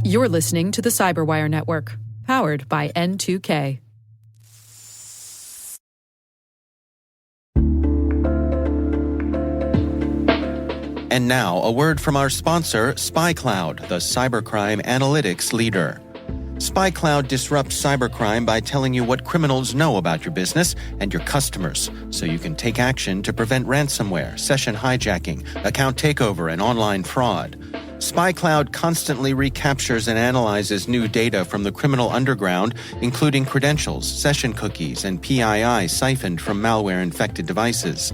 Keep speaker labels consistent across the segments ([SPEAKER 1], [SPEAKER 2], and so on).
[SPEAKER 1] You're listening to the CyberWire Network, powered by N2K.
[SPEAKER 2] And now, a word from our sponsor, SpyCloud, the cybercrime analytics leader. SpyCloud disrupts cybercrime by telling you what criminals know about your business and your customers, so you can take action to prevent ransomware, session hijacking, account takeover, and online fraud. SpyCloud constantly recaptures and analyzes new data from the criminal underground, including credentials, session cookies, and PII siphoned from malware-infected devices.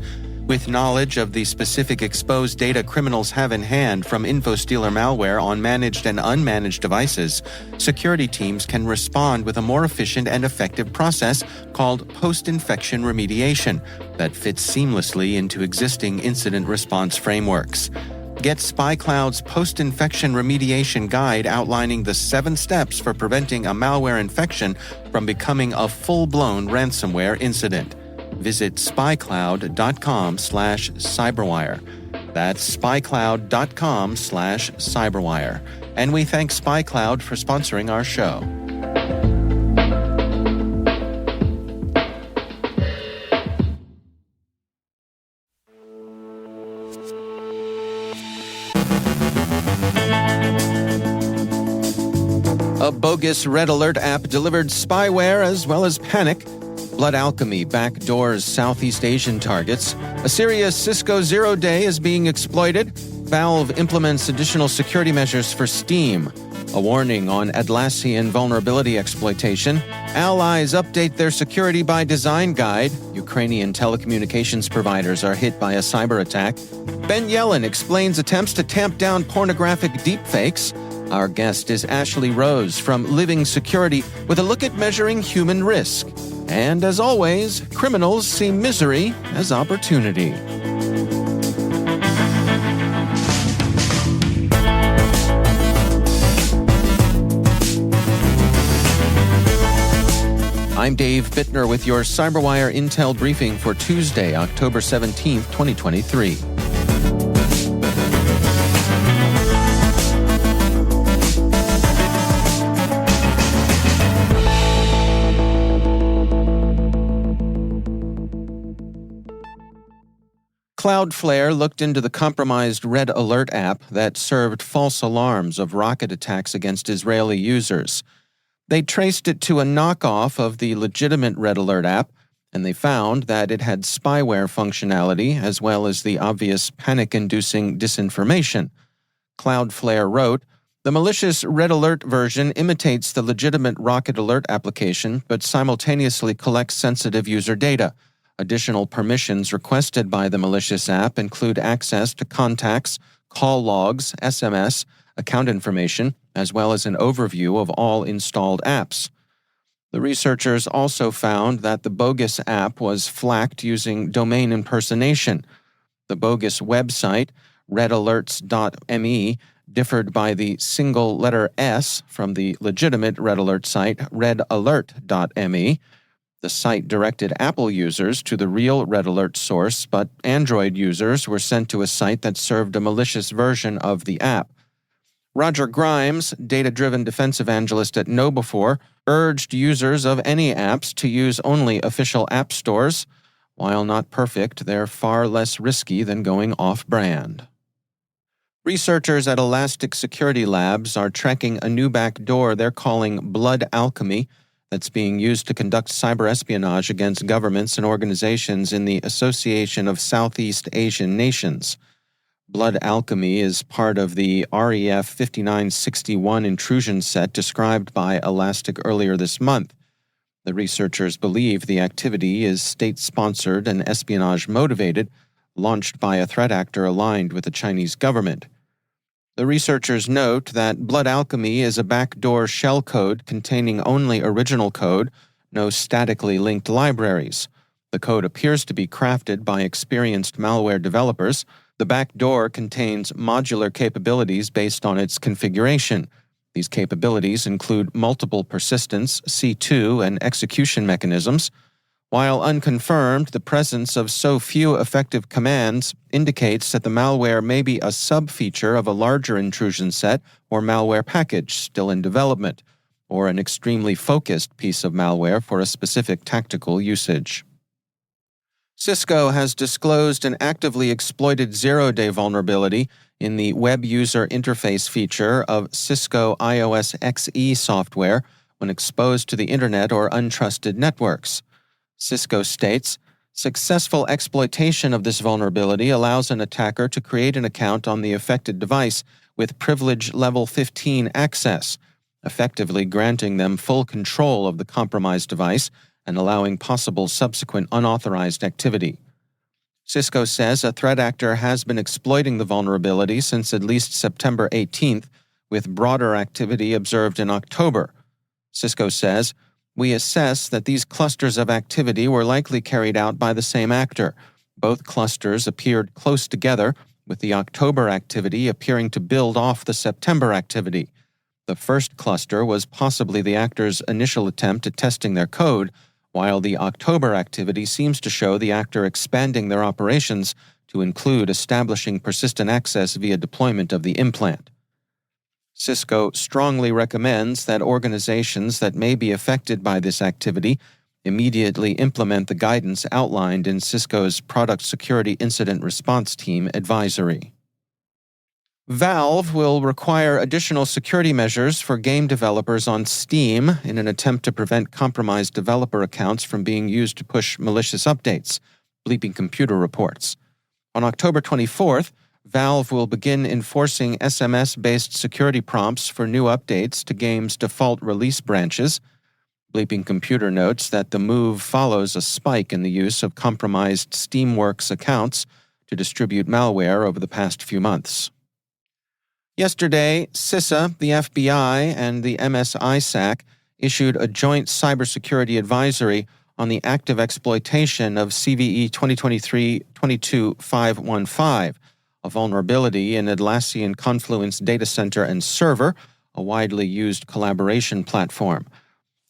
[SPEAKER 2] With knowledge of the specific exposed data criminals have in hand from InfoStealer malware on managed and unmanaged devices, security teams can respond with a more efficient and effective process called post-infection remediation that fits seamlessly into existing incident response frameworks. Get SpyCloud's post-infection remediation guide outlining the 7 steps for preventing a malware infection from becoming a full-blown ransomware incident. Visit spycloud.com/cyberwire. That's spycloud.com/cyberwire. And we thank SpyCloud for sponsoring our show. A bogus RedAlert app delivered spyware as well as panic. BloodAlchemy backdoors Southeast Asian targets. Assyria's Cisco Zero Day is being exploited. Valve implements additional security measures for Steam. A warning on Atlassian vulnerability exploitation. Allies update their security by design guide. Ukrainian telecommunications providers are hit by a cyberattack. Ben Yelin explains attempts to tamp down pornographic deepfakes. Our guest is Ashley Rose from Living Security with a look at measuring human risk. And as always, criminals see misery as opportunity. I'm Dave Bittner with your CyberWire Intel briefing for Tuesday, October 17th, 2023. Cloudflare looked into the compromised RedAlert app that served false alarms of rocket attacks against Israeli users. They traced it to a knockoff of the legitimate RedAlert app, and they found that it had spyware functionality as well as the obvious panic-inducing disinformation. Cloudflare wrote, "The malicious RedAlert version imitates the legitimate Rocket Alert application but simultaneously collects sensitive user data. Additional permissions requested by the malicious app include access to contacts, call logs, SMS, account information, as well as an overview of all installed apps." The researchers also found that the bogus app was flagged using domain impersonation. The bogus website, redalerts.me, differed by the single letter S from the legitimate RedAlert site, redalert.me. The site directed Apple users to the real RedAlert source, but Android users were sent to a site that served a malicious version of the app. Roger Grimes, data-driven defense evangelist at KnowBe4, urged users of any apps to use only official app stores. While not perfect, they're far less risky than going off-brand. Researchers at Elastic Security Labs are tracking a new backdoor they're calling BloodAlchemy that's being used to conduct cyber espionage against governments and organizations in the Association of Southeast Asian Nations. BloodAlchemy is part of the REF 5961 intrusion set described by Elastic earlier this month. The researchers believe the activity is state-sponsored and espionage-motivated, launched by a threat actor aligned with the Chinese government. The researchers note that BloodAlchemy is a backdoor shellcode containing only original code, no statically linked libraries. The code appears to be crafted by experienced malware developers. The backdoor contains modular capabilities based on its configuration. These capabilities include multiple persistence, C2, and execution mechanisms. While unconfirmed, the presence of so few effective commands indicates that the malware may be a sub-feature of a larger intrusion set or malware package still in development, or an extremely focused piece of malware for a specific tactical usage. Cisco has disclosed an actively exploited zero-day vulnerability in the web user interface feature of Cisco iOS XE software when exposed to the internet or untrusted networks. Cisco states, successful exploitation of this vulnerability allows an attacker to create an account on the affected device with privilege level 15 access, effectively granting them full control of the compromised device and allowing possible subsequent unauthorized activity. Cisco says a threat actor has been exploiting the vulnerability since at least September 18th, with broader activity observed in October. Cisco says, we assess that these clusters of activity were likely carried out by the same actor. Both clusters appeared close together, with the October activity appearing to build off the September activity. The first cluster was possibly the actor's initial attempt at testing their code, while the October activity seems to show the actor expanding their operations to include establishing persistent access via deployment of the implant. Cisco strongly recommends that organizations that may be affected by this activity immediately implement the guidance outlined in Cisco's Product Security Incident Response Team advisory. Valve will require additional security measures for game developers on Steam in an attempt to prevent compromised developer accounts from being used to push malicious updates, Bleeping Computer reports. On October 24th, Valve will begin enforcing SMS-based security prompts for new updates to games' default release branches. Bleeping Computer notes that the move follows a spike in the use of compromised Steamworks accounts to distribute malware over the past few months. Yesterday, CISA, the FBI, and the MSISAC issued a joint cybersecurity advisory on the active exploitation of CVE 2023-22515, a vulnerability in Atlassian Confluence data center and server, a widely used collaboration platform.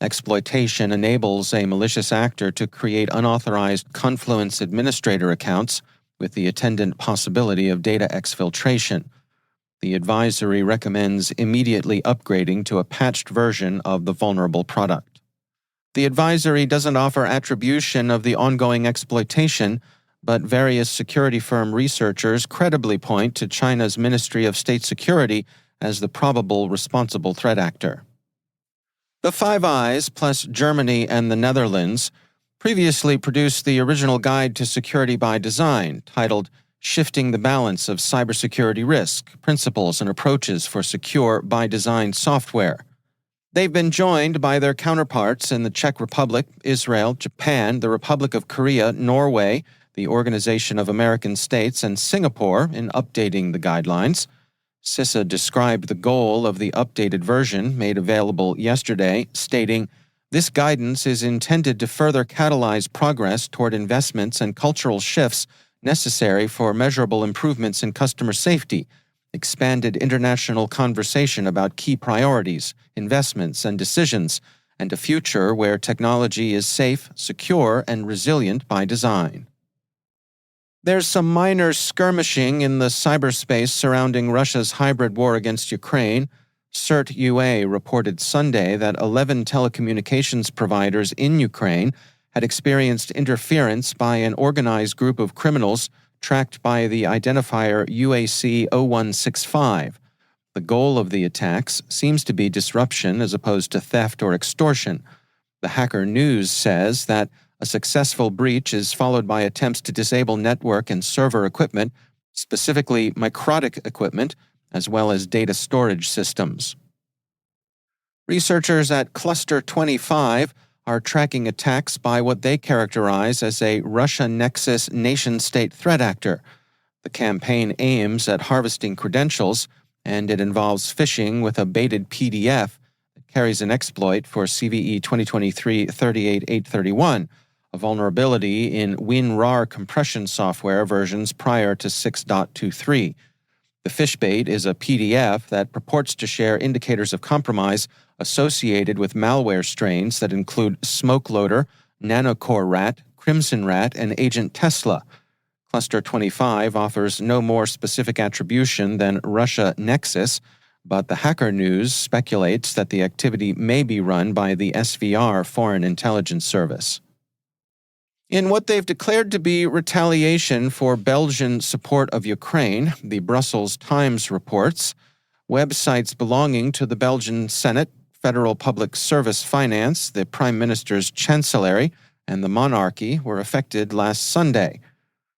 [SPEAKER 2] Exploitation enables a malicious actor to create unauthorized Confluence administrator accounts with the attendant possibility of data exfiltration. The advisory recommends immediately upgrading to a patched version of the vulnerable product. The advisory doesn't offer attribution of the ongoing exploitation, but various security firm researchers credibly point to China's Ministry of State Security as the probable responsible threat actor. The Five Eyes, plus Germany and the Netherlands, previously produced the original guide to security by design, titled Shifting the Balance of Cybersecurity Risk, Principles and Approaches for Secure by Design Software. They've been joined by their counterparts in the Czech Republic, Israel, Japan, the Republic of Korea, Norway, the Organization of American States, and Singapore in updating the guidelines. CISA described the goal of the updated version made available yesterday, stating, "This guidance is intended to further catalyze progress toward investments and cultural shifts necessary for measurable improvements in customer safety, expanded international conversation about key priorities, investments, and decisions, and a future where technology is safe, secure, and resilient by design." There's some minor skirmishing in the cyberspace surrounding Russia's hybrid war against Ukraine. CERT-UA reported Sunday that 11 telecommunications providers in Ukraine had experienced interference by an organized group of criminals tracked by the identifier UAC 0165. The goal of the attacks seems to be disruption as opposed to theft or extortion. The Hacker News says that a successful breach is followed by attempts to disable network and server equipment, specifically microtic equipment, as well as data storage systems. Researchers at Cluster 25 are tracking attacks by what they characterize as a Russia Nexus nation-state threat actor. The campaign aims at harvesting credentials, and it involves phishing with a baited PDF that carries an exploit for CVE 2023-38831, a vulnerability in WinRAR compression software versions prior to 6.23. The phishbait is a PDF that purports to share indicators of compromise associated with malware strains that include SmokeLoader, Nanocore Rat, Crimson Rat, and Agent Tesla. Cluster 25 offers no more specific attribution than Russia Nexus, but the Hacker News speculates that the activity may be run by the SVR Foreign Intelligence Service. In what they've declared to be retaliation for Belgian support of Ukraine, the Brussels Times reports, websites belonging to the Belgian Senate, Federal Public Service Finance, the Prime Minister's Chancellery, and the monarchy were affected last Sunday.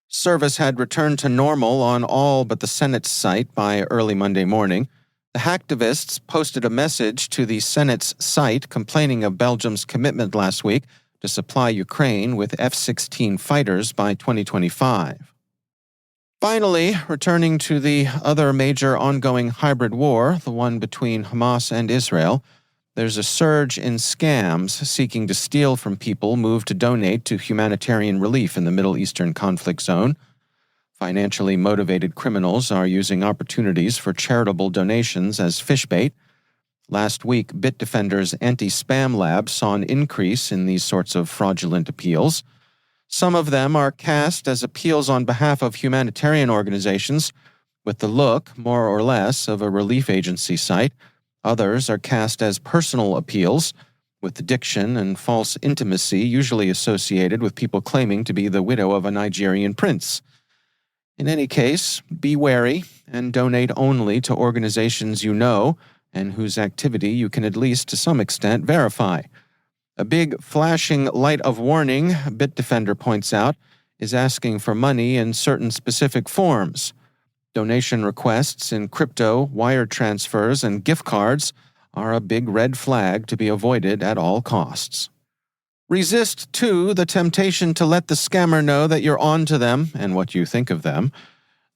[SPEAKER 2] Service had returned to normal on all but the Senate's site by early Monday morning. The hacktivists posted a message to the Senate's site complaining of Belgium's commitment last week to supply Ukraine with F-16 fighters by 2025. Finally, returning to the other major ongoing hybrid war, the one between Hamas and Israel, there's a surge in scams seeking to steal from people moved to donate to humanitarian relief in the Middle Eastern conflict zone. Financially motivated criminals are using opportunities for charitable donations as fish bait. Last week, Bitdefender's anti-spam lab saw an increase in these sorts of fraudulent appeals. Some of them are cast as appeals on behalf of humanitarian organizations, with the look, more or less, of a relief agency site. Others are cast as personal appeals, with the diction and false intimacy usually associated with people claiming to be the widow of a Nigerian prince. In any case, be wary and donate only to organizations you know and whose activity you can at least to some extent verify. A big flashing light of warning, Bitdefender points out, is asking for money in certain specific forms. Donation requests in crypto, wire transfers, and gift cards are a big red flag to be avoided at all costs. Resist, too, the temptation to let the scammer know that you're on to them and what you think of them.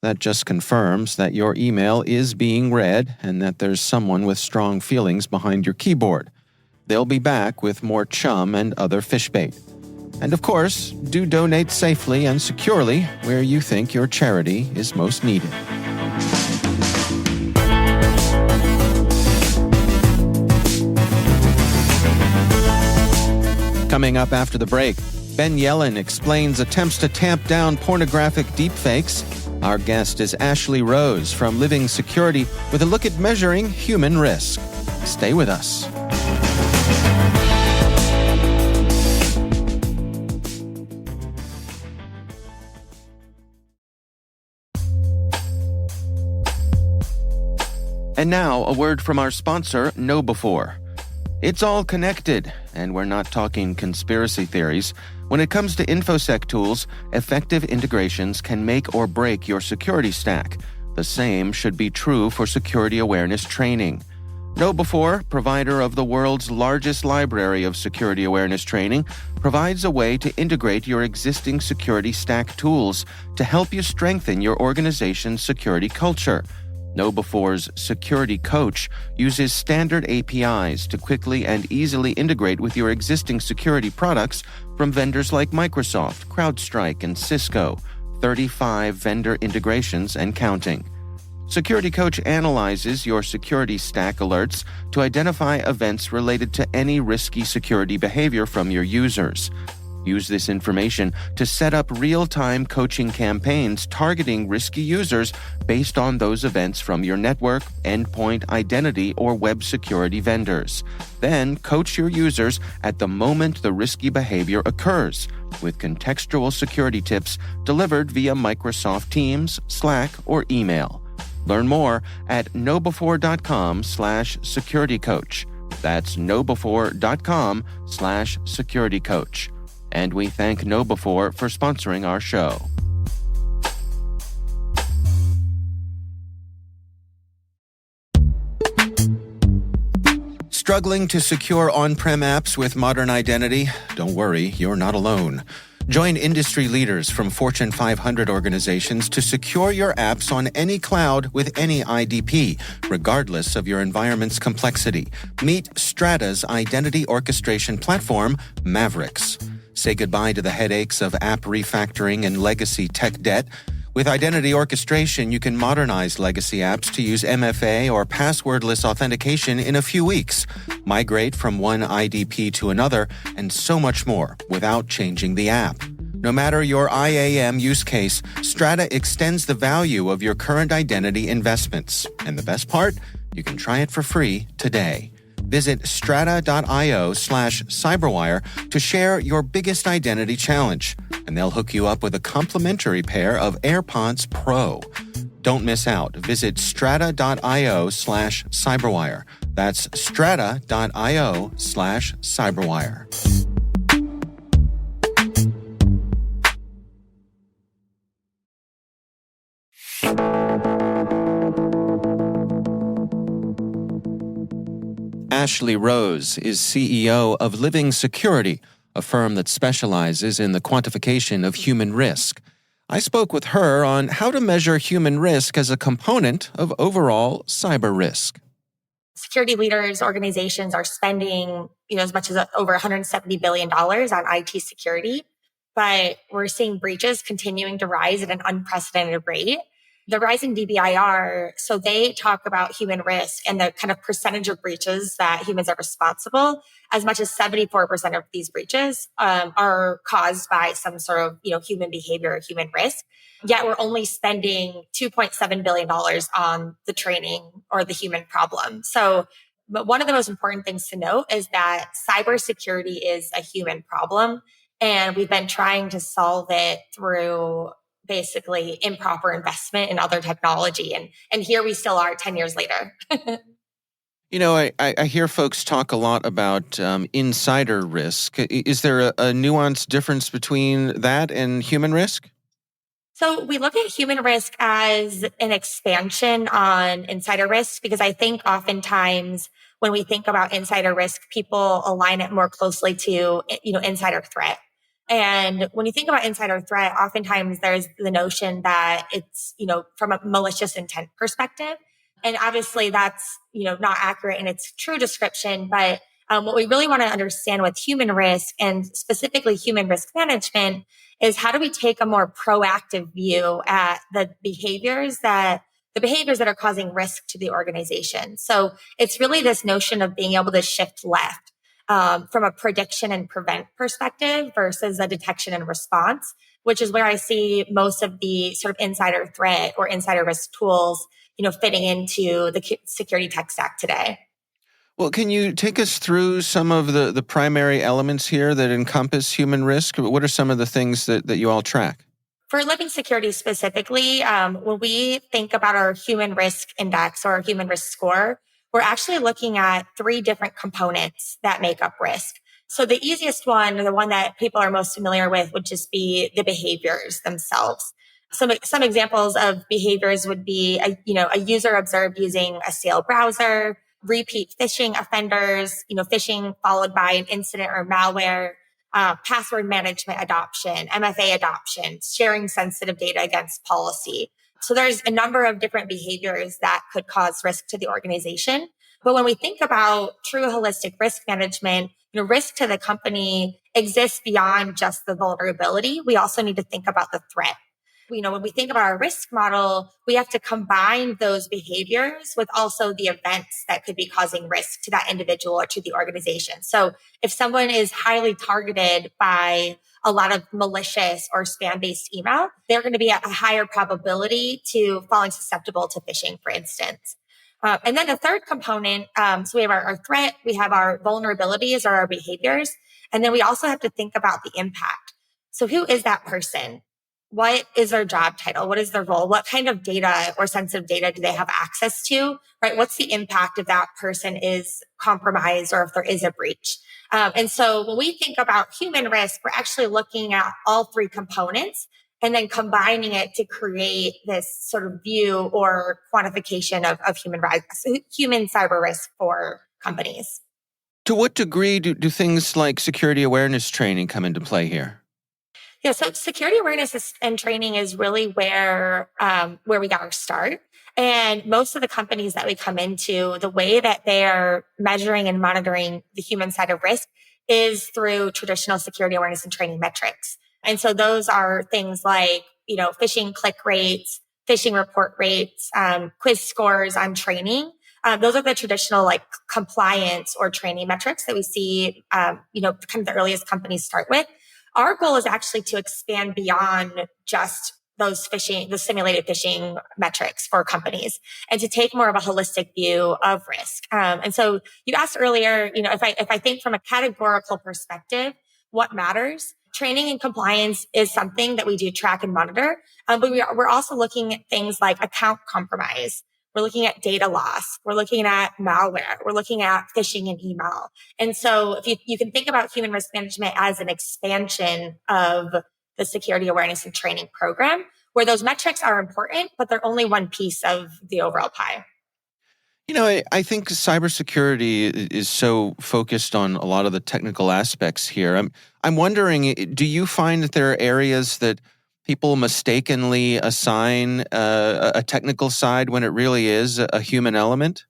[SPEAKER 2] That just confirms that your email is being read and that there's someone with strong feelings behind your keyboard. They'll be back with more chum and other fish bait. And of course, do donate safely and securely where you think your charity is most needed. Coming up after the break, Ben Yelin explains attempts to tamp down pornographic deepfakes. Our guest is Ashley Rose from Living Security with a look at measuring human risk. Stay with us. And now, a word from our sponsor, KnowBe4. It's all connected, and we're not talking conspiracy theories. When it comes to InfoSec tools, effective integrations can make or break your security stack. The same should be true for security awareness training. KnowBe4, provider of the world's largest library of security awareness training, provides a way to integrate your existing security stack tools to help you strengthen your organization's security culture. KnowBe4's Security Coach uses standard APIs to quickly and easily integrate with your existing security products from vendors like Microsoft, CrowdStrike, and Cisco, 35 vendor integrations and counting. Security Coach analyzes your security stack alerts to identify events related to any risky security behavior from your users. Use this information to set up real-time coaching campaigns targeting risky users based on those events from your network, endpoint, identity, or web security vendors. Then coach your users at the moment the risky behavior occurs, with contextual security tips delivered via Microsoft Teams, Slack, or email. Learn more at knowbefore.com/securitycoach. That's knowbefore.com/securitycoach. And we thank KnowBe4 for sponsoring our show. Struggling to secure on-prem apps with modern identity? Don't worry, you're not alone. Join industry leaders from Fortune 500 organizations to secure your apps on any cloud with any IDP, regardless of your environment's complexity. Meet Strata's identity orchestration platform, Mavericks. Say goodbye to the headaches of app refactoring and legacy tech debt. With identity orchestration, you can modernize legacy apps to use MFA or passwordless authentication in a few weeks, migrate from one IDP to another, and so much more without changing the app. No matter your IAM use case, Strata extends the value of your current identity investments. And the best part? You can try it for free today. Visit strata.io/cyberwire to share your biggest identity challenge, and they'll hook you up with a complimentary pair of AirPods Pro. Don't miss out. Visit strata.io/cyberwire. That's strata.io/cyberwire. Ashley Rose is CEO of Living Security, a firm that specializes in the quantification of human risk. I spoke with her on how to measure human risk as a component of overall cyber risk.
[SPEAKER 3] Security leaders, organizations are spending, as much as over $170 billion on IT security, but we're seeing breaches continuing to rise at an unprecedented rate. The rising DBIR, so they talk about human risk and the kind of percentage of breaches that humans are responsible. As much as 74% of these breaches are caused by some sort of, human behavior or human risk. Yet we're only spending $2.7 billion on the training or the human problem. So, but one of the most important things to note is that cybersecurity is a human problem. And we've been trying to solve it through basically improper investment in other technology. And here we still are 10 years later.
[SPEAKER 2] I hear folks talk a lot about insider risk. Is there a nuanced difference between that and human risk?
[SPEAKER 3] So we look at human risk as an expansion on insider risk, because I think oftentimes when we think about insider risk, people align it more closely to, insider threat. And when you think about insider threat, oftentimes there's the notion that it's, from a malicious intent perspective. And obviously that's, not accurate in its true description. But what we really want to understand with human risk and specifically human risk management is how do we take a more proactive view at the behaviors that are causing risk to the organization. So it's really this notion of being able to shift left. From a prediction and prevent perspective versus a detection and response, which is where I see most of the sort of insider threat or insider risk tools, fitting into the security tech stack today.
[SPEAKER 2] Well, can you take us through some of the primary elements here that encompass human risk? What are some of the things that you all track?
[SPEAKER 3] For Living Security specifically, when we think about our human risk index or our human risk score, we're actually looking at 3 different components that make up risk. So the easiest one, or the one that people are most familiar with, would just be the behaviors themselves. Some examples of behaviors would be, a user observed using a stale browser, repeat phishing offenders, phishing followed by an incident or malware, password management adoption, MFA adoption, sharing sensitive data against policy. So there's a number of different behaviors that could cause risk to the organization. But when we think about true holistic risk management, risk to the company exists beyond just the vulnerability. We also need to think about the threat. When we think about our risk model, we have to combine those behaviors with also the events that could be causing risk to that individual or to the organization. So if someone is highly targeted by a lot of malicious or spam-based email, they're going to be at a higher probability to falling susceptible to phishing, for instance. And then the third component, so we have our threat, we have our vulnerabilities or our behaviors, and then we also have to think about the impact. So who is that person? What is their job title? What is their role? What kind of data or sensitive data do they have access to? Right? What's the impact if that person is compromised or if there is a breach? And so when we think about human risk, we're actually looking at all 3 components and then combining it to create this sort of view or quantification of human cyber risk for companies.
[SPEAKER 2] To what degree do things like security awareness training come into play here?
[SPEAKER 3] Yeah, so security awareness and training is really where we got our start. And most of the companies that we come into, the way that they're measuring and monitoring the human side of risk is through traditional security awareness and training metrics. And so those are things like phishing click rates, phishing report rates, quiz scores on training. Those are the traditional like compliance or training metrics that we see, kind of the earliest companies start with. Our goal is actually to expand beyond just those simulated phishing metrics for companies, and to take more of a holistic view of risk. And so you asked earlier, if I think from a categorical perspective, what matters? Training and compliance is something that we do track and monitor, but we're also looking at things like account compromise. We're looking at data loss. We're looking at malware. We're looking at phishing and email. And so if you can think about human risk management as an expansion of the security awareness and training program, where those metrics are important, but they're only one piece of the overall pie.
[SPEAKER 2] I think cybersecurity is so focused on a lot of the technical aspects here. I'm wondering, do you find that there are areas that people mistakenly assign a technical side when it really is a human element?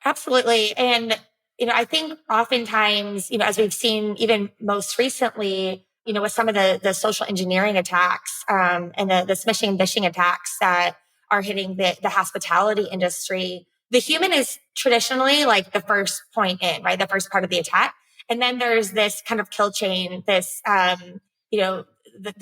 [SPEAKER 3] Absolutely. And, I think oftentimes, as we've seen even most recently, with some of the social engineering attacks and the smishing and phishing attacks that are hitting the hospitality industry, the human is traditionally like the first point in, right? The first part of the attack. And then there's this kind of kill chain, the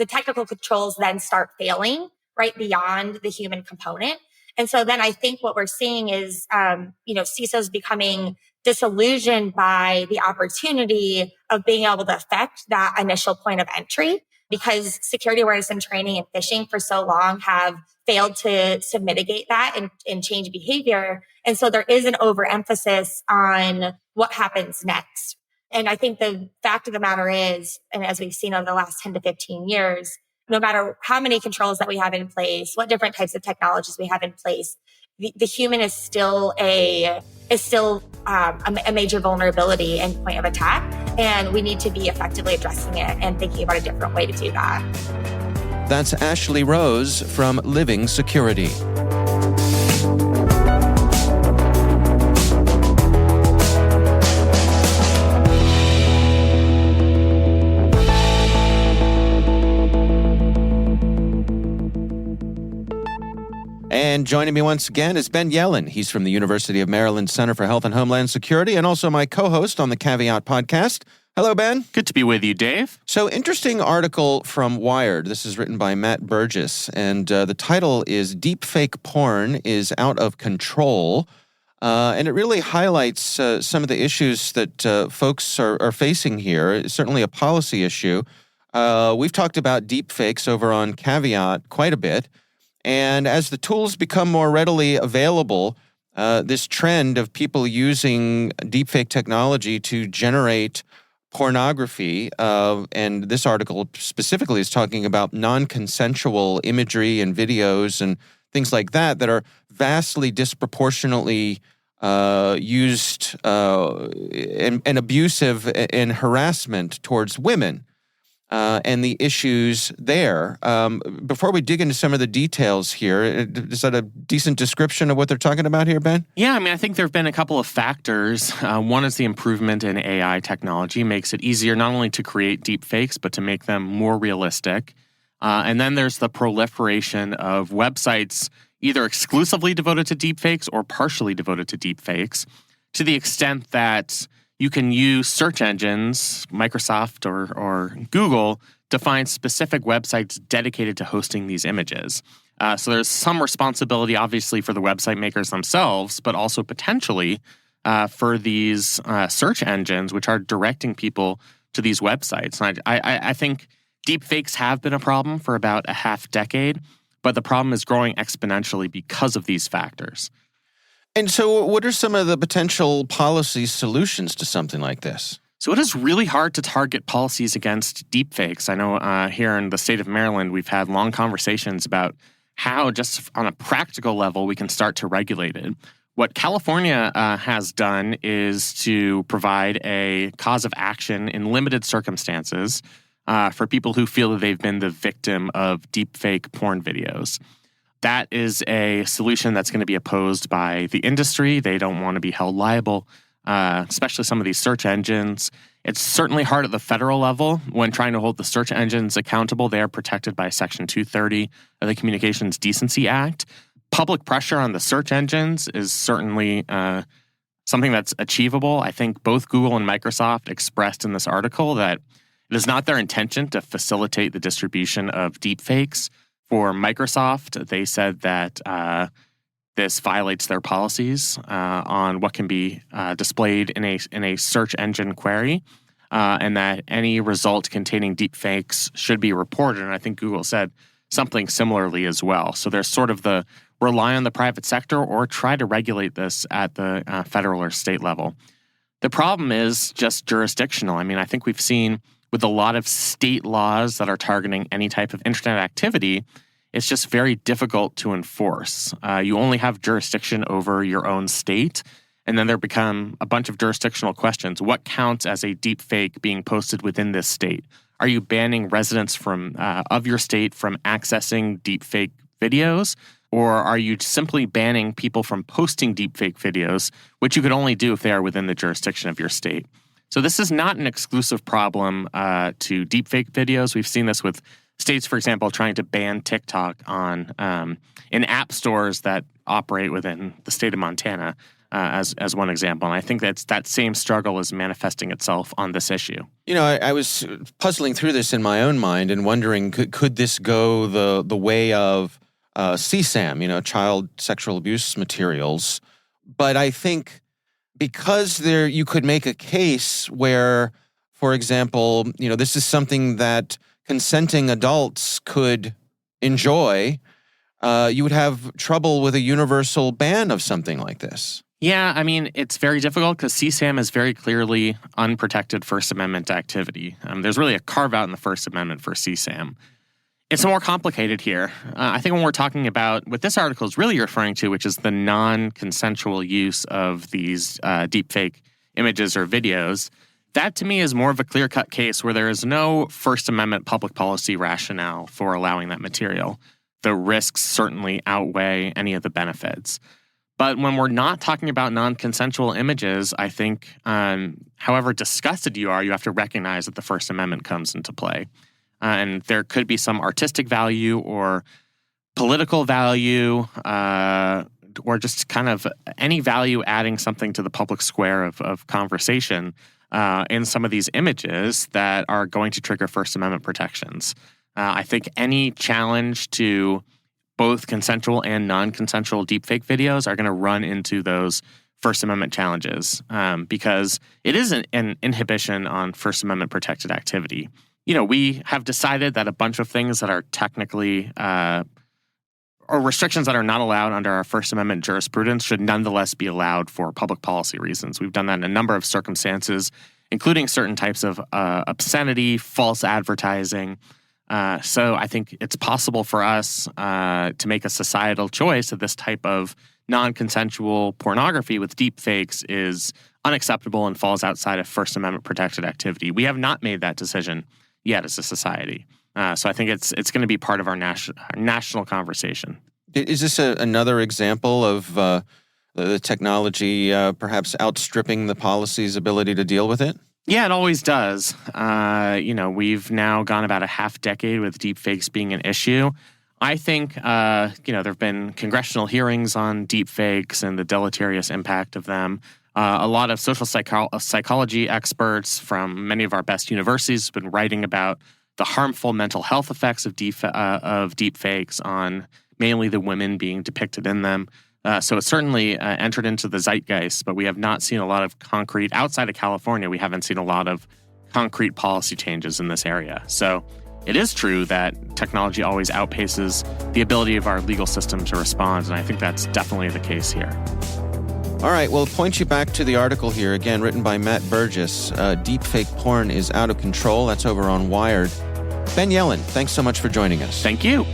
[SPEAKER 3] technical controls then start failing right beyond the human component. And so then I think what we're seeing is, CISOs becoming disillusioned by the opportunity of being able to affect that initial point of entry, because security awareness and training and phishing for so long have failed to mitigate that and change behavior. And so there is an overemphasis on what happens next. And I think the fact of the matter is, and as we've seen over the last 10 to 15 years, no matter how many controls that we have in place, what different types of technologies we have in place, the human is still a major vulnerability and point of attack. And we need to be effectively addressing it and thinking about a different way to do that.
[SPEAKER 2] That's Ashley Rose from Living Security. And joining me once again is Ben Yelin. He's from the University of Maryland Center for Health and Homeland Security and also my co-host on the Caveat podcast. Hello, Ben.
[SPEAKER 4] Good to be with you, Dave.
[SPEAKER 2] So, interesting article from Wired. This is written by Matt Burgess, and the title is Deepfake Porn is Out of Control. And it really highlights some of the issues that folks are facing here. It's certainly a policy issue. We've talked about deepfakes over on Caveat quite a bit. And as the tools become more readily available, this trend of people using deepfake technology to generate pornography, and this article specifically is talking about non-consensual imagery and videos and things like that are vastly disproportionately used and abusive and harassment towards women. And the issues there. Before we dig into some of the details here, is that a decent description of what they're talking about here, Ben?
[SPEAKER 4] Yeah, I think there have been a couple of factors. One is the improvement in AI technology makes it easier not only to create deep fakes, but to make them more realistic. And then there's the proliferation of websites either exclusively devoted to deep fakes or partially devoted to deep fakes, to the extent that you can use search engines, Microsoft or Google, to find specific websites dedicated to hosting these images. So there's some responsibility, obviously, for the website makers themselves, but also potentially for these search engines, which are directing people to these websites. And I think deepfakes have been a problem for about a half decade, but the problem is growing exponentially because of these factors.
[SPEAKER 2] And so what are some of the potential policy solutions to something like this?
[SPEAKER 4] So it is really hard to target policies against deepfakes. I know here in the state of Maryland, we've had long conversations about how, just on a practical level, we can start to regulate it. What California has done is to provide a cause of action in limited circumstances for people who feel that they've been the victim of deepfake porn videos. That is a solution that's going to be opposed by the industry. They don't want to be held liable especially some of these search engines. It's certainly hard at the federal level when trying to hold the search engines accountable. They are protected by Section 230 of the Communications Decency Act. Public pressure on the search engines is certainly something that's achievable. I think both Google and Microsoft expressed in this article that it is not their intention to facilitate the distribution of deepfakes. For Microsoft, they said that this violates their policies on what can be displayed in a search engine query, and that any result containing deepfakes should be reported. And I think Google said something similarly as well. So there's sort of the rely on the private sector or try to regulate this at the federal or state level. The problem is just jurisdictional. I mean, I think we've seen with a lot of state laws that are targeting any type of internet activity, it's just very difficult to enforce. You only have jurisdiction over your own state, and then there become a bunch of jurisdictional questions. What counts as a deep fake being posted within this state? Are you banning residents of your state from accessing deep fake videos? Or are you simply banning people from posting deep fake videos, which you could only do if they are within the jurisdiction of your state? So this is not an exclusive problem to deep fake videos. We've seen this with states, for example, trying to ban TikTok in app stores that operate within the state of Montana, as one example. And I think that same struggle is manifesting itself on this issue.
[SPEAKER 2] You know, I was puzzling through this in my own mind and wondering, could this go the way of CSAM, child sexual abuse materials? But I think because you could make a case where, for example, this is something that consenting adults could enjoy, you would have trouble with a universal ban of something like this.
[SPEAKER 4] Yeah, I mean, it's very difficult because CSAM is very clearly unprotected First Amendment activity. There's really a carve-out in the First Amendment for CSAM. It's more complicated here. I think when we're talking about what this article is really referring to, which is the non-consensual use of these deepfake images or videos, that to me is more of a clear-cut case where there is no First Amendment public policy rationale for allowing that material. The risks certainly outweigh any of the benefits. But when we're not talking about non-consensual images, I think however disgusted you are, you have to recognize that the First Amendment comes into play. And there could be some artistic value or political value or just kind of any value adding something to the public square of conversation in some of these images that are going to trigger First Amendment protections. I think any challenge to both consensual and non-consensual deepfake videos are going to run into those First Amendment challenges because it is an inhibition on First Amendment protected activity. We have decided that a bunch of things that are technically or restrictions that are not allowed under our First Amendment jurisprudence should nonetheless be allowed for public policy reasons. We've done that in a number of circumstances, including certain types of obscenity, false advertising. So I think it's possible for us to make a societal choice that this type of non-consensual pornography with deepfakes is unacceptable and falls outside of First Amendment protected activity. We have not made that decision yet as a society. So I think it's going to be part of our national conversation.
[SPEAKER 2] Is this another example of the technology perhaps outstripping the policy's ability to deal with it?
[SPEAKER 4] Yeah, it always does. We've now gone about a half decade with deepfakes being an issue. I think, there have been congressional hearings on deepfakes and the deleterious impact of them. A lot of social psychology experts from many of our best universities have been writing about the harmful mental health effects of deepfakes on mainly the women being depicted in them. So it's certainly entered into the zeitgeist, but we have not seen a lot of concrete, outside of California, we haven't seen a lot of concrete policy changes in this area. So it is true that technology always outpaces the ability of our legal system to respond, and I think that's definitely the case here.
[SPEAKER 2] All right, we'll point you back to the article here, again, written by Matt Burgess. Deepfake porn is out of control. That's over on Wired. Ben Yelin, thanks so much for joining us.
[SPEAKER 4] Thank you.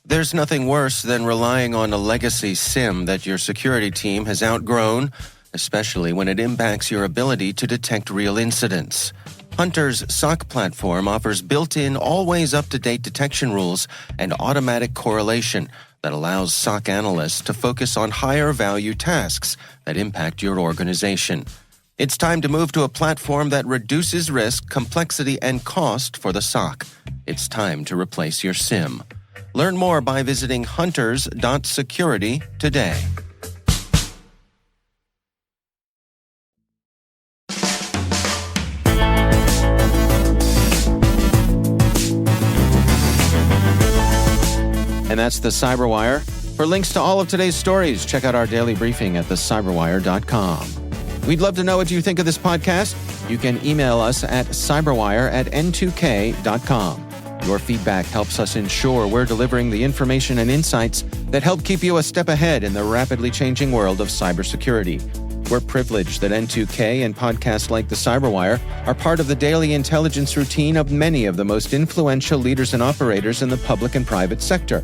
[SPEAKER 2] There's nothing worse than relying on a legacy SIM that your security team has outgrown, especially when it impacts your ability to detect real incidents. Hunter's SOC platform offers built-in, always up-to-date detection rules and automatic correlation that allows SOC analysts to focus on higher-value tasks that impact your organization. It's time to move to a platform that reduces risk, complexity, and cost for the SOC. It's time to replace your SIEM. Learn more by visiting hunters.security today. And that's the CyberWire. For links to all of today's stories, check out our daily briefing at thecyberwire.com. We'd love to know what you think of this podcast. You can email us at cyberwire@n2k.com. Your feedback helps us ensure we're delivering the information and insights that help keep you a step ahead in the rapidly changing world of cybersecurity. We're privileged that N2K and podcasts like the CyberWire are part of the daily intelligence routine of many of the most influential leaders and operators in the public and private sector,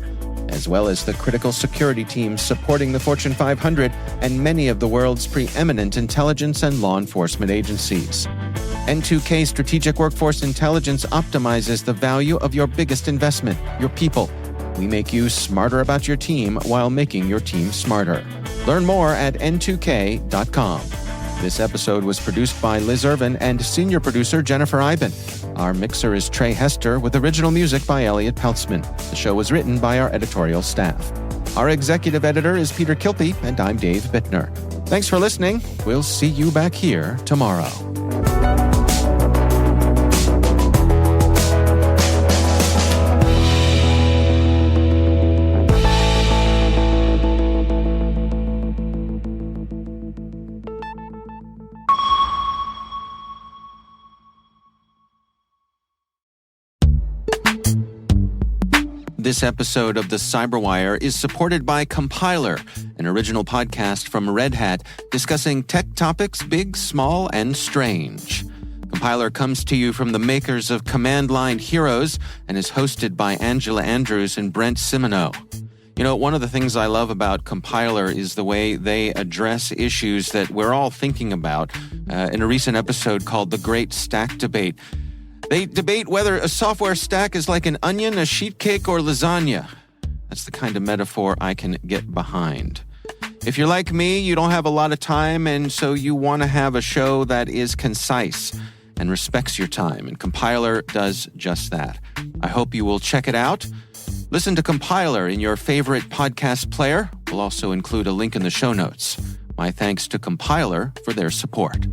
[SPEAKER 2] as well as the critical security teams supporting the Fortune 500 and many of the world's preeminent intelligence and law enforcement agencies. N2K Strategic Workforce Intelligence optimizes the value of your biggest investment, your people. We make you smarter about your team while making your team smarter. Learn more at n2k.com. This episode was produced by Liz Irvin and senior producer Jennifer Iben. Our mixer is Trey Hester with original music by Elliot Peltzman. The show was written by our editorial staff. Our executive editor is Peter Kilpie, and I'm Dave Bittner. Thanks for listening. We'll see you back here tomorrow. This episode of the CyberWire is supported by Compiler, an original podcast from Red Hat discussing tech topics big, small, and strange. Compiler comes to you from the makers of Command Line Heroes and is hosted by Angela Andrews and Brent Simoneau. You know, one of the things I love about Compiler is the way they address issues that we're all thinking about. In a recent episode called The Great Stack Debate, they debate whether a software stack is like an onion, a sheet cake, or lasagna. That's the kind of metaphor I can get behind. If you're like me, you don't have a lot of time, and so you want to have a show that is concise and respects your time, and Compiler does just that. I hope you will check it out. Listen to Compiler in your favorite podcast player. We'll also include a link in the show notes. My thanks to Compiler for their support.